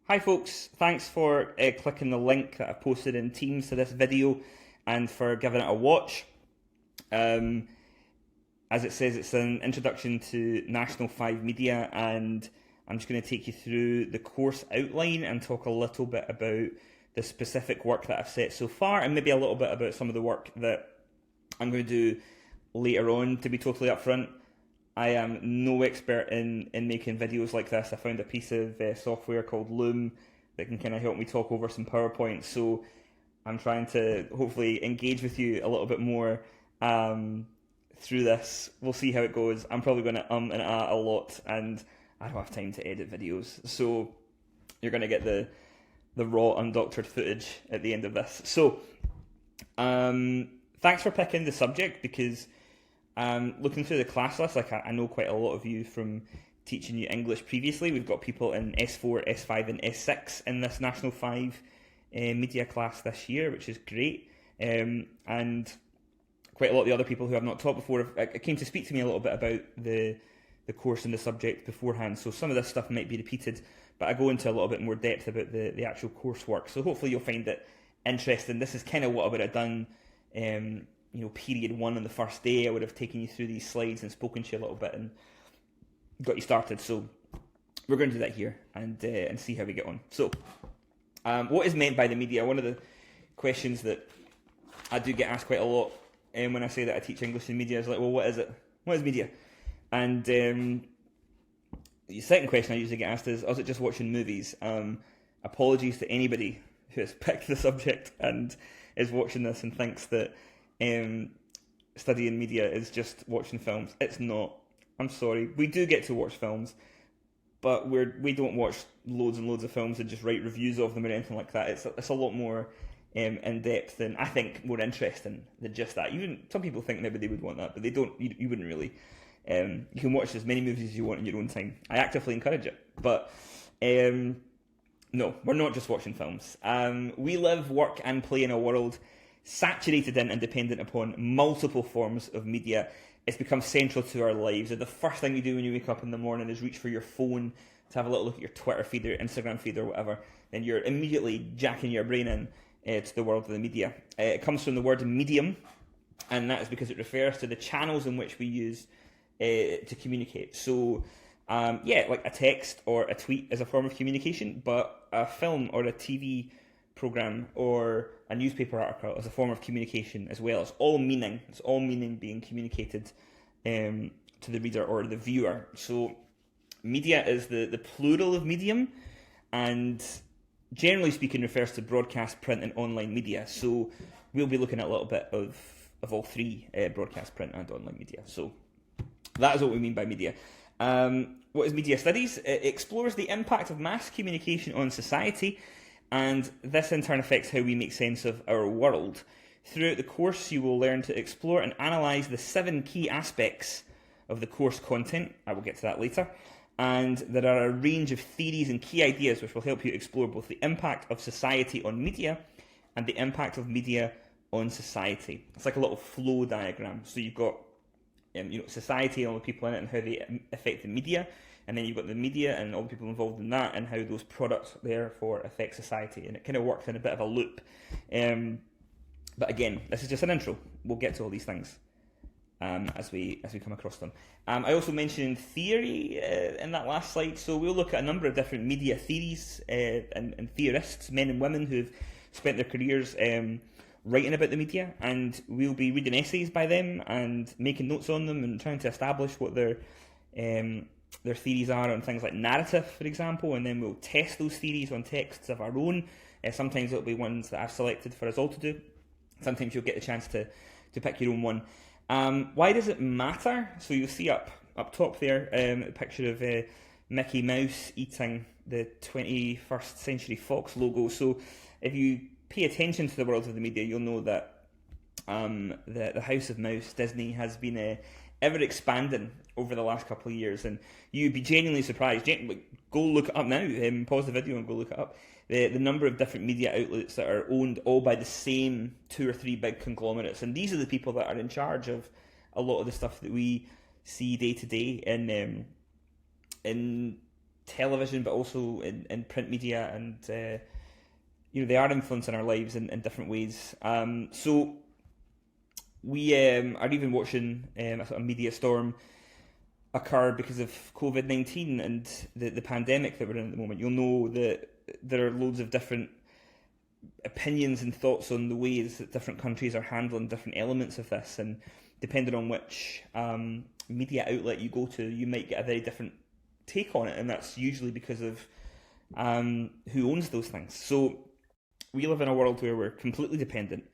Hi folks, thanks for clicking the link that I've posted in Teams to this video and for giving it a watch. Um, as it says, it's an introduction to National 5 Media, and I'm just going to take you through the course outline and talk a little bit about the specific work that I've set so far, and maybe a little bit about some of the work that I'm going to do later on. To be totally upfront, I am no expert in making videos like this. I found a piece of software called Loom that can kind of help me talk over some PowerPoint. So I'm trying to hopefully engage with you a little bit more through this. We'll see how it goes. I'm probably going to and a lot, and I don't have time to edit videos. So you're going to get the raw, undoctored footage at the end of this. So thanks for picking the subject, because looking through the class list, I know quite a lot of you from teaching you English previously. We've got people in S4, S5 and S6 in this National 5 media class this year, which is great. And quite a lot of the other people who I've not taught before came to speak to me a little bit about the course and the subject beforehand. So some of this stuff might be repeated, but I go into a little bit more depth about the actual coursework. So hopefully you'll find it interesting. This is kind of what I would have done period one on the first day. I would have taken you through these slides and spoken to you a little bit and got you started. So we're going to do that here and see how we get on. So what is meant by the media? One of the questions that I do get asked quite a lot when I say that I teach English in media is like, well, what is it? What is media? And the second question I usually get asked is it just watching movies? Apologies to anybody who has picked the subject and is watching this and thinks that studying media is just watching films. It's not. I'm sorry. We do get to watch films, but we don't watch loads and loads of films and just write reviews of them or anything like that. It's a lot more in depth, and I think more interesting than just that. Even some people think maybe they would want that, but they don't. You wouldn't really. You can watch as many movies as you want in your own time. I actively encourage it, but no, we're not just watching films. We live, work, and play in a world saturated in and dependent upon multiple forms of media. It's become central to our lives. And the first thing you do when you wake up in the morning is reach for your phone to have a little look at your Twitter feed or your Instagram feed or whatever. Then you're immediately jacking your brain in to the world of the media. It comes from the word medium, and that is because it refers to the channels in which we use to communicate. So, like a text or a tweet is a form of communication, but a film or a TV program or a newspaper article is a form of communication as well. It's all meaning being communicated to the reader or the viewer. So media is the plural of medium, and generally speaking refers to broadcast, print and online media. So we'll be looking at a little bit of all three, broadcast, print and online media. So that is what we mean by media. What is media studies? It explores the impact of mass communication on society, and this in turn affects how we make sense of our world. Throughout the course, you will learn to explore and analyse the 7 key aspects of the course content. I will get to that later. And there are a range of theories and key ideas which will help you explore both the impact of society on media and the impact of media on society. It's like a little flow diagram. So you've got society and all the people in it and how they affect the media. And then you've got the media and all the people involved in that and how those products therefore affect society. And it kind of works in a bit of a loop. But again, this is just an intro. We'll get to all these things as we come across them. I also mentioned theory in that last slide. So we'll look at a number of different media theories and theorists, men and women who've spent their careers writing about the media. And we'll be reading essays by them and making notes on them and trying to establish what their theories are on things like narrative, for example, and then we'll test those theories on texts of our own. Sometimes it'll be ones that I've selected for us all to do. Sometimes you'll get the chance to pick your own one. Why does it matter? So you'll see up top there a picture of Mickey Mouse eating the 21st Century Fox logo. So if you pay attention to the world of the media, you'll know that the House of Mouse, Disney, has been ever expanding over the last couple of years, and you'd be genuinely surprised. Go look it up now, pause the video and go look it up. The number of different media outlets that are owned all by the same 2 or 3 big conglomerates, and these are the people that are in charge of a lot of the stuff that we see day to day in television, but also in print media, and they are influencing our lives in different ways. So we are even watching a sort of media storm occur because of COVID-19 and the pandemic that we're in at the moment. You'll know that there are loads of different opinions and thoughts on the ways that different countries are handling different elements of this, and depending on which media outlet you go to, you might get a very different take on it, and that's usually because of who owns those things. So we live in a world where we're completely dependent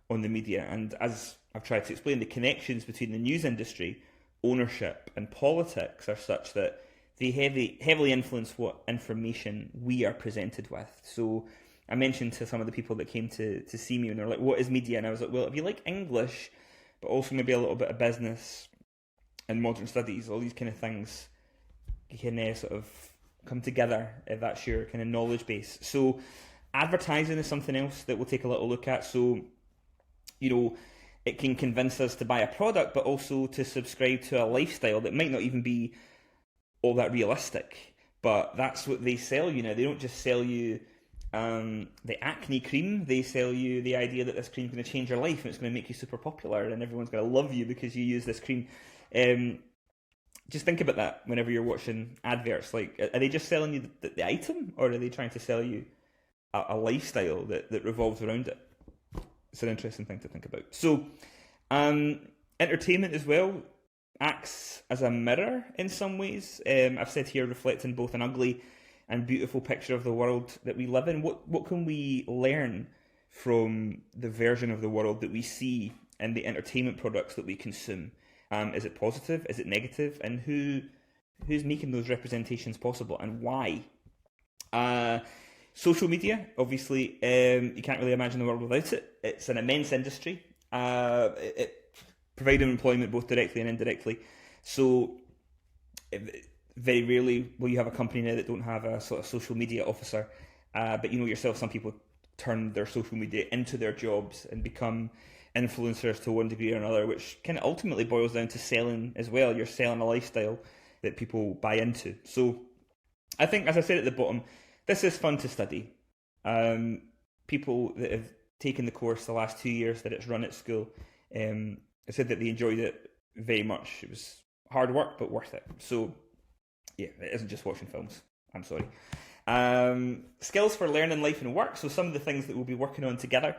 on the media, and as I've tried to explain, the connections between the news industry, ownership and politics are such that they heavily influence what information we are presented with. So I mentioned to some of the people that came to see me, and they're like, what is media? And I was like, well, if you like English, but also maybe a little bit of business and modern studies, all these kind of things can sort of come together if that's your kind of knowledge base. So advertising is something else that we'll take a little look at. So, it can convince us to buy a product, but also to subscribe to a lifestyle that might not even be all that realistic. But that's what they sell you now. They don't just sell you the acne cream. They sell you the idea that this cream is going to change your life and it's going to make you super popular and everyone's going to love you because you use this cream. Just think about that whenever you're watching adverts. Like, are they just selling you the item, or are they trying to sell you a lifestyle that revolves around it? It's an interesting thing to think about. So, entertainment as well acts as a mirror in some ways. I've said here, reflecting both an ugly and beautiful picture of the world that we live in. What can we learn from the version of the world that we see in the entertainment products that we consume? Is it positive? Is it negative? And who's making those representations possible, and why? Social media, obviously, you can't really imagine the world without it. It's an immense industry. It providing employment both directly and indirectly. So very rarely will you have a company now that don't have a sort of social media officer. But you know yourself, some people turn their social media into their jobs and become influencers to one degree or another, which kind of ultimately boils down to selling as well. You're selling a lifestyle that people buy into. So I think, as I said at the bottom, this is fun to study. People that have taken the course the last 2 years that it's run at school said that they enjoyed it very much. It was hard work, but worth it. So, yeah, it isn't just watching films. I'm sorry. Skills for learning, life and work. So some of the things that we'll be working on together.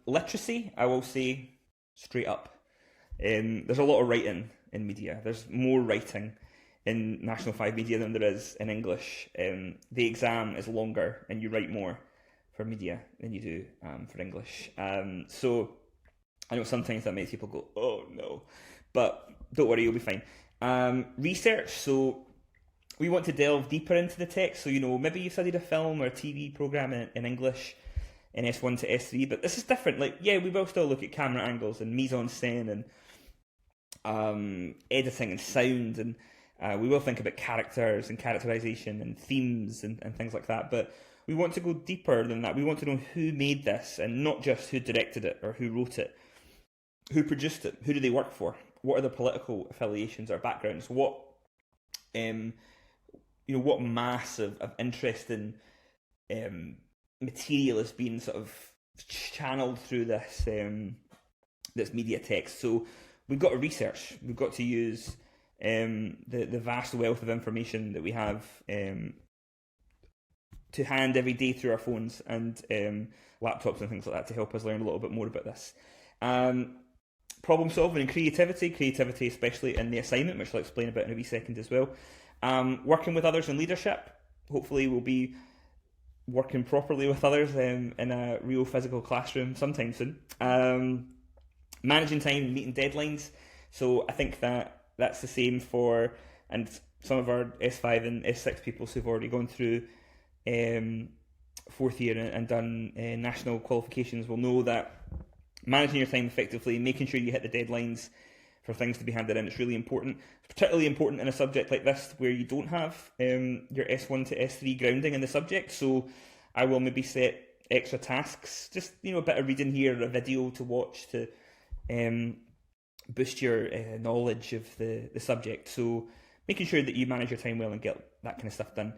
Literacy, I will say straight up. There's a lot of writing in media. There's more writing in National 5 Media than there is in English. The exam is longer and you write more for media than you do for English. So I know sometimes that makes people go, oh no, but don't worry, you'll be fine. Research, so we want to delve deeper into the text. So, maybe you studied a film or a TV programme in English in S1 to S3, but this is different. Like, yeah, we will still look at camera angles and mise-en-scène and editing and sound, and we will think about characters and characterization and themes and things like that, but we want to go deeper than that. We want to know who made this, and not just who directed it or who wrote it, who produced it, who do they work for, what are their political affiliations or backgrounds, what mass of interesting material is being sort of channeled through this media text. So we've got to research, we've got to use the vast wealth of information that we have to hand every day through our phones and laptops and things like that to help us learn a little bit more about this. Problem solving and creativity especially in the assignment, which I'll explain about in a wee second as well. Working with others in leadership. Hopefully we'll be working properly with others in a real physical classroom sometime soon. Managing time, meeting deadlines. So I think that's the same for, and some of our S5 and S6 people who've already gone through fourth year and done national qualifications will know that managing your time effectively, making sure you hit the deadlines for things to be handed in, it's really important. It's particularly important in a subject like this where you don't have your S1 to S3 grounding in the subject. So I will maybe set extra tasks, just a bit of reading here, a video to watch to boost your knowledge of the subject. So making sure that you manage your time well and get that kind of stuff done.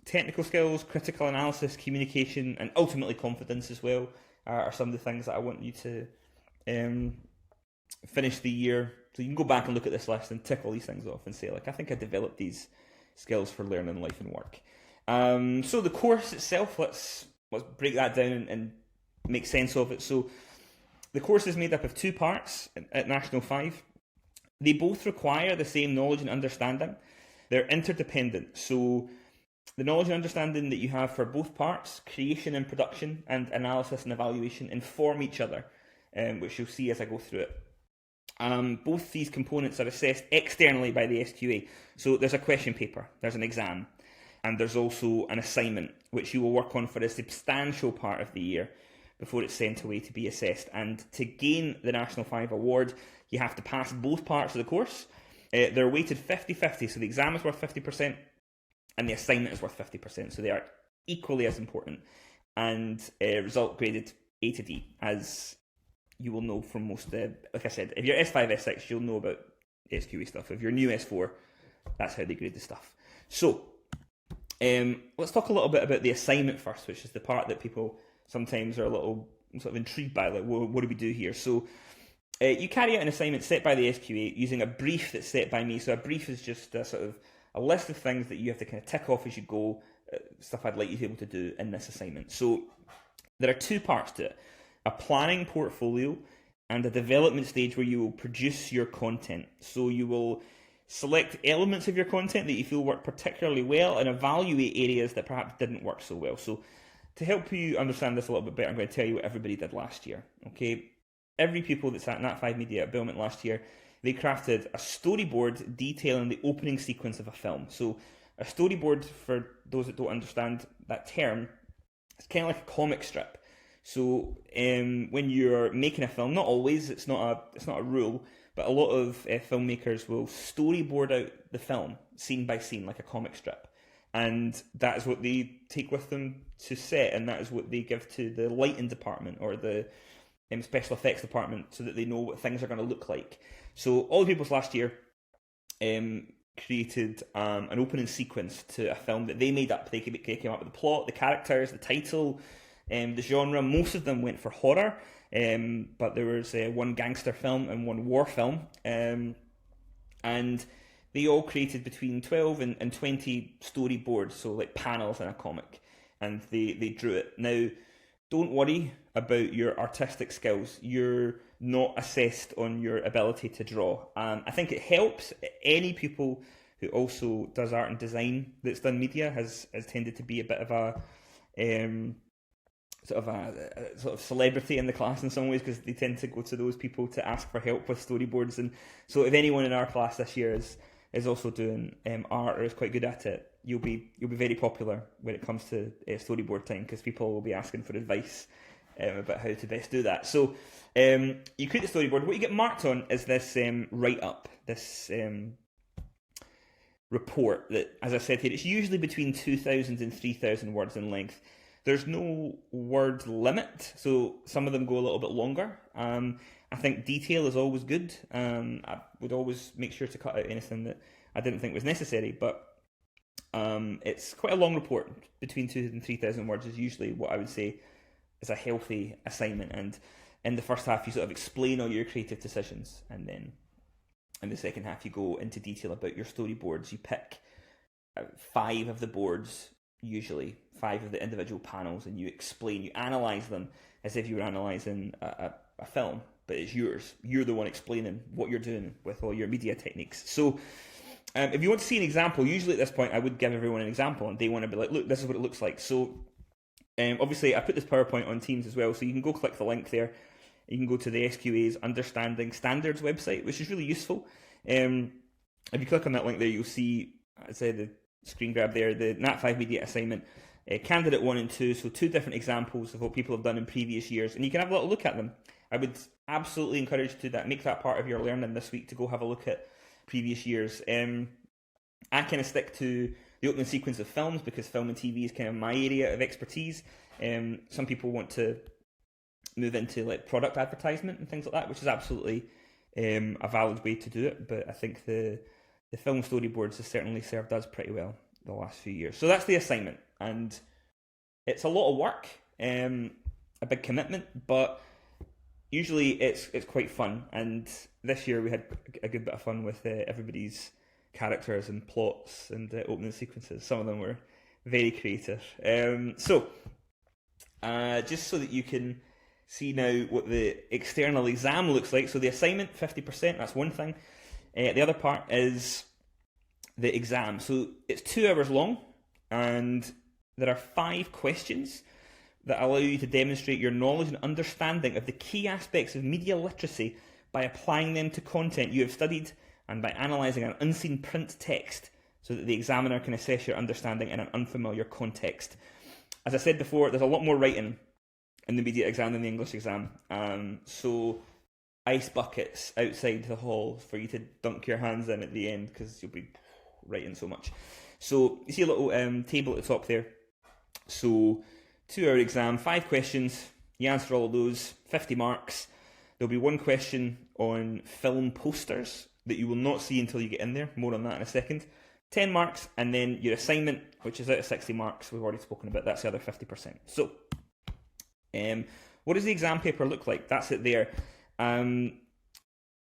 Technical skills, critical analysis, communication, and ultimately confidence as well are some of the things that I want you to finish the year. So you can go back and look at this list and tick all these things off and say, like, I think I developed these skills for learning, life, and work. So the course itself, let's break that down and make sense of it. So the course is made up of 2 parts at National 5. They both require the same knowledge and understanding. They're interdependent. So the knowledge and understanding that you have for both parts, creation and production, and analysis and evaluation, inform each other, which you'll see as I go through it. Both these components are assessed externally by the SQA. So there's a question paper, there's an exam, and there's also an assignment, which you will work on for a substantial part of the year before it's sent away to be assessed. And to gain the National 5 award, you have to pass both parts of the course. They're weighted 50-50, so the exam is worth 50%, and the assignment is worth 50%, so they are equally as important. And result graded A to D, as you will know from most, like I said, if you're S5, S6, you'll know about SQA stuff. If you're new S4, that's how they grade the stuff. So, let's talk a little bit about the assignment first, which is the part that people sometimes are a little sort of intrigued by, like, what do we do here? So, you carry out an assignment set by the SQA using a brief that's set by me. So a brief is just a sort of a list of things that you have to kind of tick off as you go, stuff I'd like you to be able to do in this assignment. So there are 2 parts to it: a planning portfolio and a development stage where you will produce your content. So you will select elements of your content that you feel work particularly well and evaluate areas that perhaps didn't work so well. So to help you understand this a little bit better, I'm going to tell you what everybody did last year. Okay, every pupil that's at Nat 5 Media at Belmont last year, they crafted a storyboard detailing the opening sequence of a film. So a storyboard, for those that don't understand that term, it's kind of like a comic strip. So when you're making a film, not always, it's not a rule, but a lot of filmmakers will storyboard out the film scene by scene like a comic strip, and that is what they take with them to set, and that is what they give to the lighting department or the special effects department, so that they know what things are going to look like. So all the pupils last year created an opening sequence to a film that they made up. They came up with the plot, the characters, the title, the genre. Most of them went for horror, but there was one gangster film and one war film, and they all created between 12 and 20 storyboards, so like panels in a comic, and they drew it. Now, don't worry about your artistic skills. You're not assessed on your ability to draw. I think it helps. Any pupil who also does art and design that's done media has tended to be a bit of a sort of celebrity in the class in some ways, because they tend to go to those people to ask for help with storyboards. And so if anyone in our class this year is also doing art or is quite good at it, you'll be very popular when it comes to storyboard time, because people will be asking for advice about how to best do that. So you create the storyboard. What you get marked on is this write-up, this report that, as I said here, it's usually between 2,000 and 3,000 words in length. There's no word limit, so some of them go a little bit longer. I think detail is always good. I would always make sure to cut out anything that I didn't think was necessary, but it's quite a long report. Between 2,000 and 3,000 words is usually what I would say is a healthy assignment. And in the first half, you sort of explain all your creative decisions, and then in the second half, you go into detail about your storyboards. You pick 5 of the boards, usually 5 of the individual panels, and you explain, you analyse them as if you were analysing a film, but it's yours. You're the one explaining what you're doing with all your media techniques. So if you want to see an example, usually at this point I would give everyone an example, and they want to be like, look, this is what it looks like. So obviously I put this PowerPoint on Teams as well, so you can go click the link there. You can go to the SQA's Understanding Standards website, which is really useful. If you click on that link there, you'll see, I said, the screen grab there, the Nat 5 Media assignment, candidate 1 and 2, so 2 different examples of what people have done in previous years, and you can have a little look at them. I would absolutely encourage you to make that part of your learning this week, to go have a look at previous years. I kind of stick to the opening sequence of films, because film and TV is kind of my area of expertise. Some people want to move into like product advertisement and things like that, which is absolutely a valid way to do it, but I think the the film storyboards has certainly served us pretty well the last few years. So that's the assignment, and it's a lot of work, a big commitment, but usually it's quite fun. And this year we had a good bit of fun with everybody's characters and plots and opening sequences. Some of them were very creative. Just so that you can see now what the external exam looks like. So the assignment, 50%, that's one thing. The other part is the exam. So it's 2 hours long, and there are 5 questions that allow you to demonstrate your knowledge and understanding of the key aspects of media literacy by applying them to content you have studied and by analysing an unseen print text so that the examiner can assess your understanding in an unfamiliar context. As I said before, there's a lot more writing in the media exam than the English exam. So ice buckets outside the hall for you to dunk your hands in at the end, because you'll be writing so much. So you see a little table at the top there. So 2-hour exam, 5 questions, you answer all of those, 50 marks. There'll be 1 question on film posters that you will not see until you get in there. More on that in a second. 10 marks, and then your assignment, which is out of 60 marks, we've already spoken about, that's the other 50%. So, what does the exam paper look like? That's it there.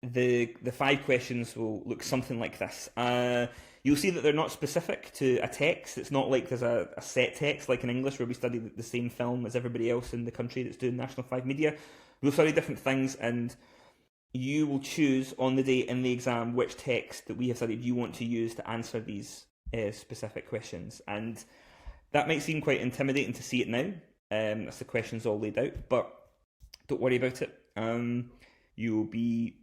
The 5 questions will look something like this. You'll see that they're not specific to a text. It's not like there's a set text like in English where we study the same film as everybody else in the country that's doing National 5 Media. We'll study different things, and you will choose on the day in the exam which text that we have studied you want to use to answer these specific questions. And that might seem quite intimidating to see it now. That's the questions all laid out, but don't worry about it. You'll be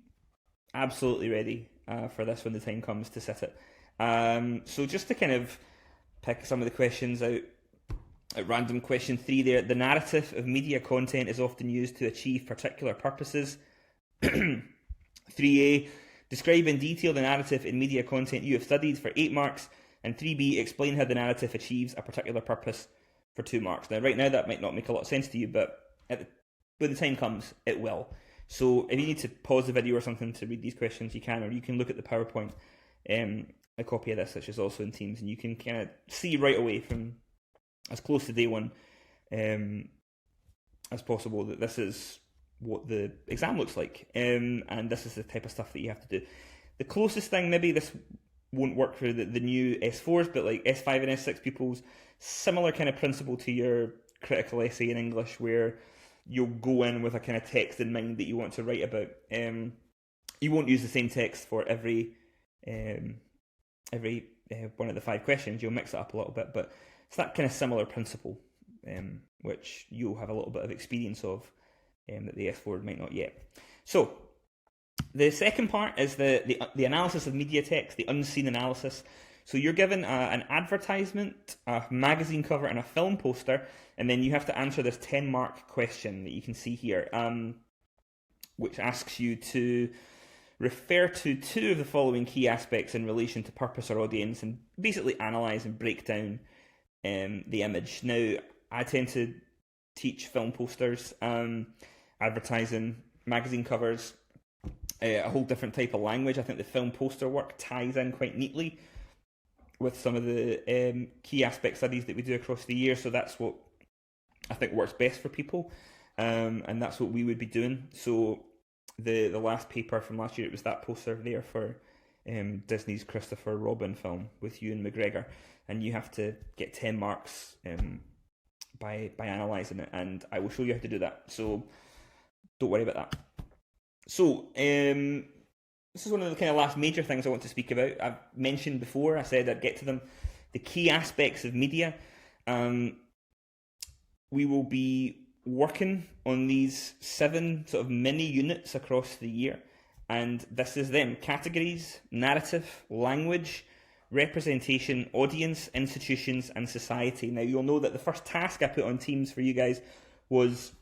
absolutely ready for this when the time comes to sit it. So just to kind of pick some of the questions out at random, question 3 there. The narrative of media content is often used to achieve particular purposes. 3A, describe in detail the narrative in media content you have studied for 8 marks. And 3B, explain how the narrative achieves a particular purpose for 2 marks. Now, right now that might not make a lot of sense to you, but when the time comes, it will. So if you need to pause the video or something to read these questions, you can, or you can look at the PowerPoint, a copy of this, which is also in Teams, and you can kind of see right away from as close to day one as possible that this is what the exam looks like, and this is the type of stuff that you have to do. The closest thing, maybe this won't work for the new S4s, but like S5 and S6 pupils, similar kind of principle to your critical essay in English, where you'll go in with a kind of text in mind that you want to write about. You won't use the same text for every one of the 5 questions. You'll mix it up a little bit, but it's that kind of similar principle, which you'll have a little bit of experience of, that the S4 might not yet. So the second part is the analysis of media text, the unseen analysis. So you're given an advertisement, a magazine cover, and a film poster, and then you have to answer this 10-mark question that you can see here, which asks you to refer to 2 of the following key aspects in relation to purpose or audience, and basically analyse and break down the image. Now, I tend to teach film posters, advertising, magazine covers, a whole different type of language. I think the film poster work ties in quite neatly with some of the key aspect studies that we do across the year, so that's what I think works best for people, and that's what we would be doing. So the last paper from last year, it was that poster there for Disney's Christopher Robin film with Ewan McGregor, and you have to get 10 marks by analysing it, and I will show you how to do that, so don't worry about that. So this is one of the kind of last major things I want to speak about. I've mentioned before, I said I'd get to them, the key aspects of media. We will be working on these 7 sort of mini units across the year, and this is them: categories, narrative, language, representation, audience, institutions, and society. Now, you'll know that the first task I put on Teams for you guys was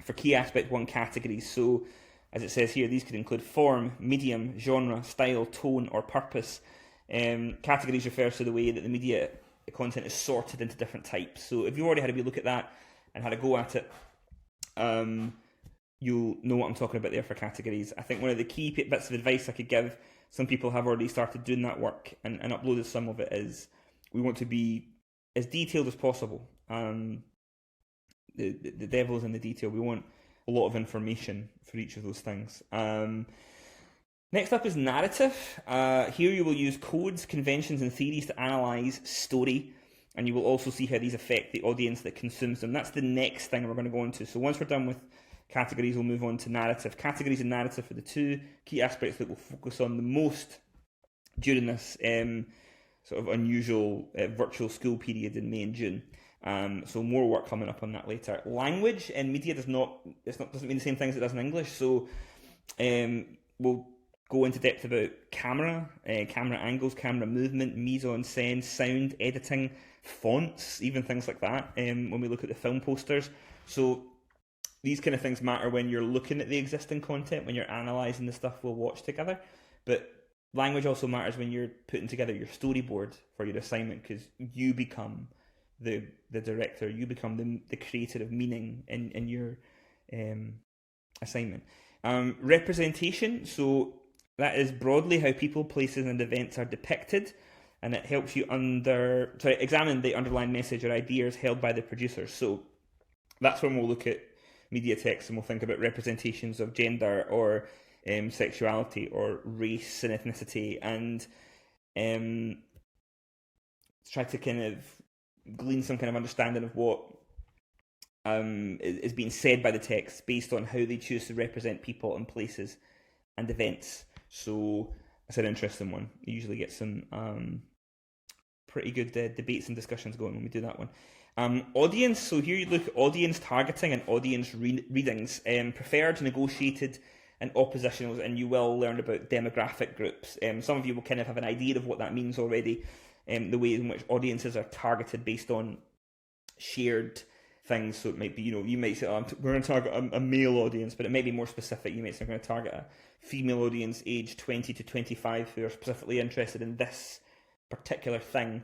for key aspect 1 categories. So as it says here, these could include form, medium, genre, style, tone, or purpose. Categories refers to the way that the media content is sorted into different types. So if you already had a wee look at that and had a go at it, you'll know what I'm talking about there for categories. I think one of the key bits of advice I could give some people have already started doing that work and uploaded some of it, is we want to be as detailed as possible. The devil's in the detail. We want a lot of information for each of those things. Next up is narrative. Here you will use codes, conventions, and theories to analyse story, and you will also see how these affect the audience that consumes them. That's the next thing we're going to go into. So once we're done with categories, we'll move on to narrative. Categories and narrative are the two key aspects that we'll focus on the most during this sort of unusual virtual school period in May and June. So more work coming up on that later. Language in media doesn't mean the same things it does in English. So we'll go into depth about camera angles, camera movement, mise-en-scène, sound, editing, fonts, even things like that. When we look at the film posters, so these kind of things matter when you're looking at the existing content, when you're analysing the stuff we'll watch together. But language also matters when you're putting together your storyboard for your assignment, because you become the director, you become the creator of meaning in your assignment. Representation, so that is broadly how people, places, and events are depicted, and it helps you examine the underlying message or ideas held by the producers. So that's when we'll look at media text and we'll think about representations of gender or sexuality or race and ethnicity, and try to kind of glean some kind of understanding of what is being said by the text based on how they choose to represent people and places and events. So that's an interesting one. You usually get some pretty good debates and discussions going when we do that one. Audience, so here you look at audience targeting and audience readings, preferred, negotiated, and oppositionals, and you will learn about demographic groups. Some of you will kind of have an idea of what that means already, the way in which audiences are targeted based on shared things. So it might be, you might say, we're going to target a male audience, but it may be more specific. You might say, I'm going to target a female audience aged 20 to 25 who are specifically interested in this particular thing.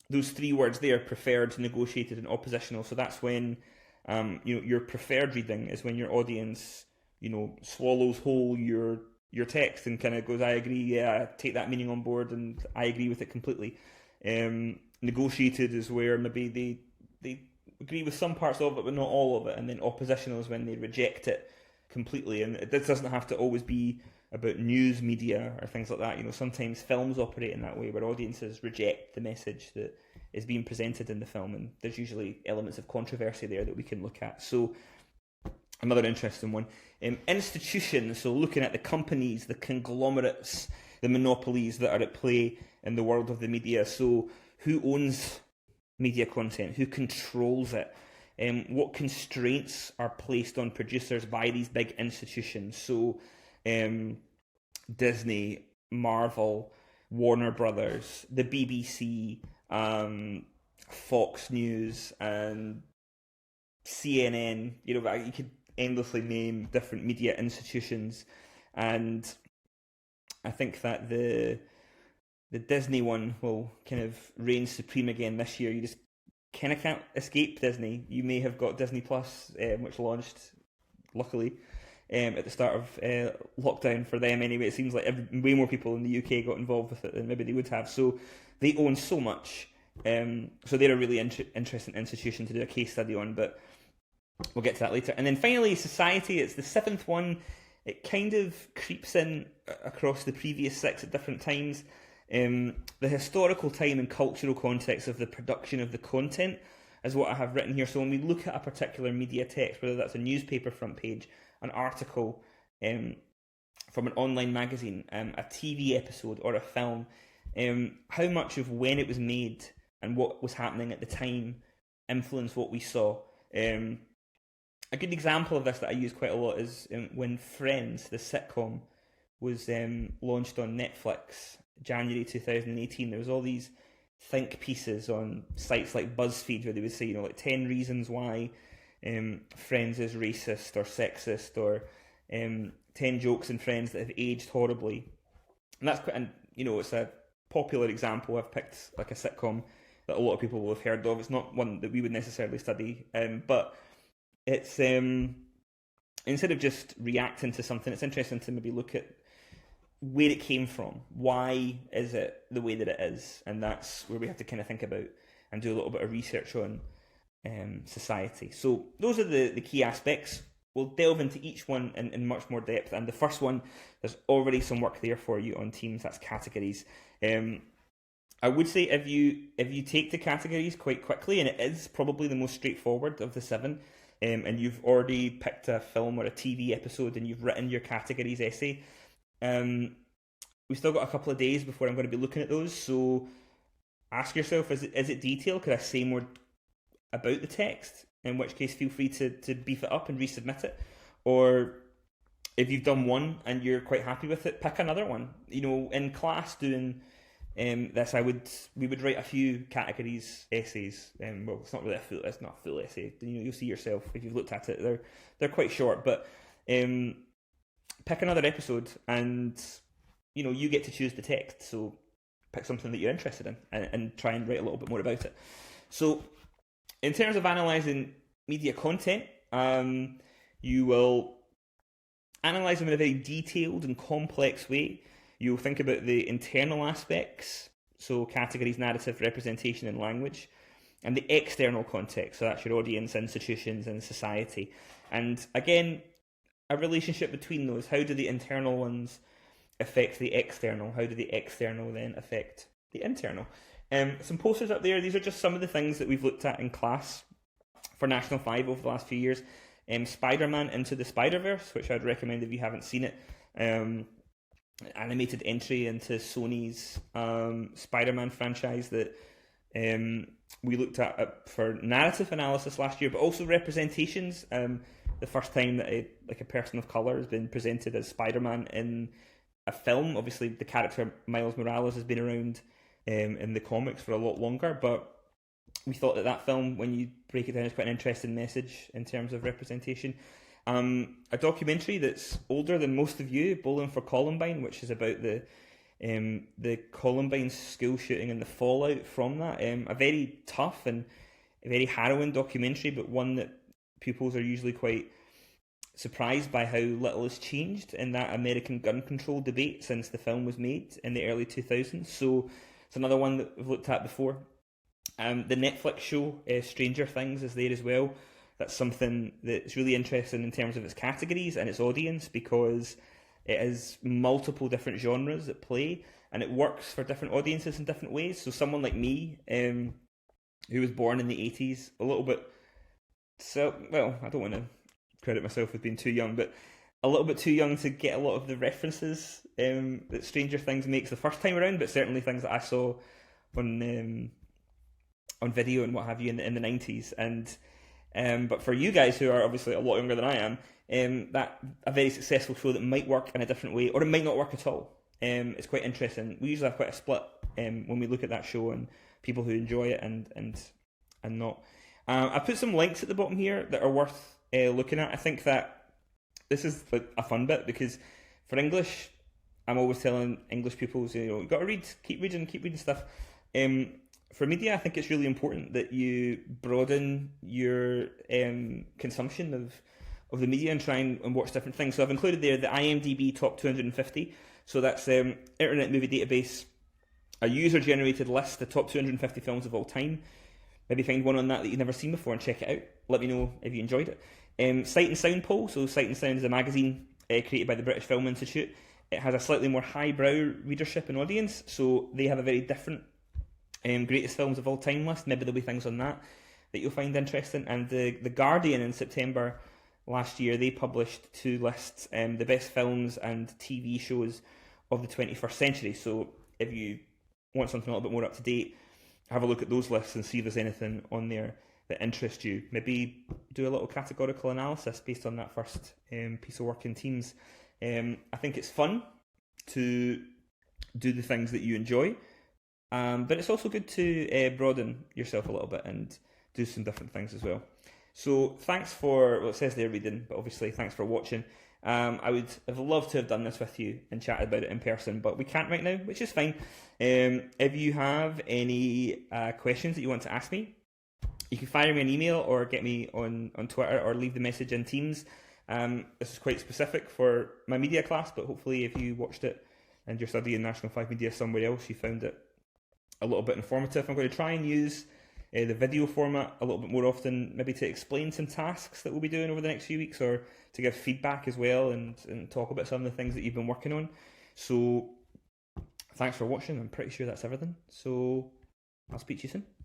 Those three words there, preferred, negotiated, and oppositional. So that's when, your preferred reading is when your audience, swallows whole your text and kind of goes, I agree, yeah, I take that meaning on board and I agree with it completely. Negotiated is where maybe they agree with some parts of it but not all of it, and then oppositional is when they reject it completely. And this doesn't have to always be about news media or things like that. Sometimes films operate in that way where audiences reject the message that is being presented in the film, and there's usually elements of controversy there that we can look at. So another interesting one. Institutions, so looking at the companies, the conglomerates, the monopolies that are at play in the world of the media. So who owns media content? Who controls it? What constraints are placed on producers by these big institutions? So Disney, Marvel, Warner Brothers, the BBC, Fox News, and CNN. You could endlessly name different media institutions, and I think that the Disney one will kind of reign supreme again this year. You just kind of can't escape Disney. You may have got Disney Plus, which launched, luckily, at the start of lockdown for them anyway. It seems like way more people in the UK got involved with it than maybe they would have. So they own so much. So they're a really interesting institution to do a case study on, but we'll get to that later. And then finally, society. It's the seventh one. It kind of creeps in across the previous six at different times. The historical time and cultural context of the production of the content is what I have written here. So when we look at a particular media text, whether that's a newspaper front page, an article from an online magazine, a TV episode, or a film, how much of when it was made and what was happening at the time influenced what we saw. A good example of this that I use quite a lot is when Friends, the sitcom, was launched on Netflix, January 2018. There was all these think pieces on sites like BuzzFeed where they would say, 10 reasons why Friends is racist or sexist, or 10 jokes in Friends that have aged horribly. And that's quite, it's a popular example. I've picked like a sitcom that a lot of people will have heard of. It's not one that we would necessarily study, but it's instead of just reacting to something, it's interesting to maybe look at where it came from. Why is it the way that it is? And that's where we have to kind of think about and do a little bit of research on society. So those are the key aspects. We'll delve into each one in much more depth. And the first one, there's already some work there for you on teams. That's categories. I would say if you take the categories quite quickly, and it is probably the most straightforward of the 7, and you've already picked a film or a TV episode and you've written your categories essay, we've still got a couple of days before I'm going to be looking at those. So ask yourself, is it detailed? Could I say more about the text? In which case, feel free to beef it up and resubmit it. Or if you've done one and you're quite happy with it, pick another one. In class doing this, we would write a few categories essays. Well, it's not a full essay. You'll see yourself if you've looked at it. They're quite short, but pick another episode, and you get to choose the text. So pick something that you're interested in, and try and write a little bit more about it. So in terms of analysing media content, you will analyse them in a very detailed and complex way. You'll think about the internal aspects, so categories, narrative, representation, and language, and the external context, so that's your audience, institutions, and society. And again, a relationship between those. How do the internal ones affect the external? How do the external then affect the internal? Some posters up there. These are just some of the things that we've looked at in class for National 5 over the last few years. Spider-Man Into the Spider-Verse, which I'd recommend if you haven't seen it. Animated entry into Sony's Spider-Man franchise that we looked at for narrative analysis last year, but also representations. The first time that a person of colour has been presented as Spider-Man in a film. Obviously, the character Miles Morales has been around in the comics for a lot longer, but we thought that film, when you break it down, is quite an interesting message in terms of representation. A documentary that's older than most of you, Bowling for Columbine, which is about the Columbine school shooting and the fallout from that. A very tough and a very harrowing documentary, but one that pupils are usually quite surprised by how little has changed in that American gun control debate since the film was made in the early 2000s. So it's another one that we've looked at before. The Netflix show Stranger Things is there as well. That's something that's really interesting in terms of its categories and its audience, because it has multiple different genres at play, and it works for different audiences in different ways. So someone like me, who was born in the 80s, a little bit, I don't want to credit myself as being too young, but a little bit too young to get a lot of the references that Stranger Things makes the first time around, but certainly things that I saw on video and what have you in the 90s. And but for you guys who are obviously a lot younger than I am, that a very successful show that might work in a different way, or it might not work at all. It's quite interesting. We usually have quite a split when we look at that show, and people who enjoy it and not. I put some links at the bottom here that are worth looking at. I think that this is like a fun bit, because for English, I'm always telling English pupils, you've got to read, keep reading stuff. For media, I think it's really important that you broaden your consumption of the media and try and watch different things. So I've included there the IMDb Top 250. So that's Internet Movie Database, a user-generated list, the top 250 films of all time. Maybe find one on that you've never seen before and check it out. Let me know if you enjoyed it. Sight and Sound poll. So Sight and Sound is a magazine created by the British Film Institute. It has a slightly more highbrow readership and audience, so they have a very different greatest films of all time list. Maybe there'll be things on that you'll find interesting. And the Guardian in September last year, they published 2 lists, the best films and TV shows of the 21st century. So if you want something a little bit more up to date, have a look at those lists and see if there's anything on there that interests you. Maybe do a little categorical analysis based on that first piece of work in teams. I think it's fun to do the things that you enjoy, but it's also good to broaden yourself a little bit and do some different things as well. So thanks for, it says there reading, but obviously thanks for watching. I would have loved to have done this with you and chatted about it in person, but we can't right now, which is fine. If you have any questions that you want to ask me, you can fire me an email or get me on Twitter or leave the message in Teams. This is quite specific for my media class, but hopefully if you watched it and you're studying National 5 Media somewhere else, you found it a little bit informative. I'm going to try and use the video format a little bit more often, maybe to explain some tasks that we'll be doing over the next few weeks, or to give feedback as well, and talk about some of the things that you've been working on. So thanks for watching. I'm pretty sure that's everything. So I'll speak to you soon.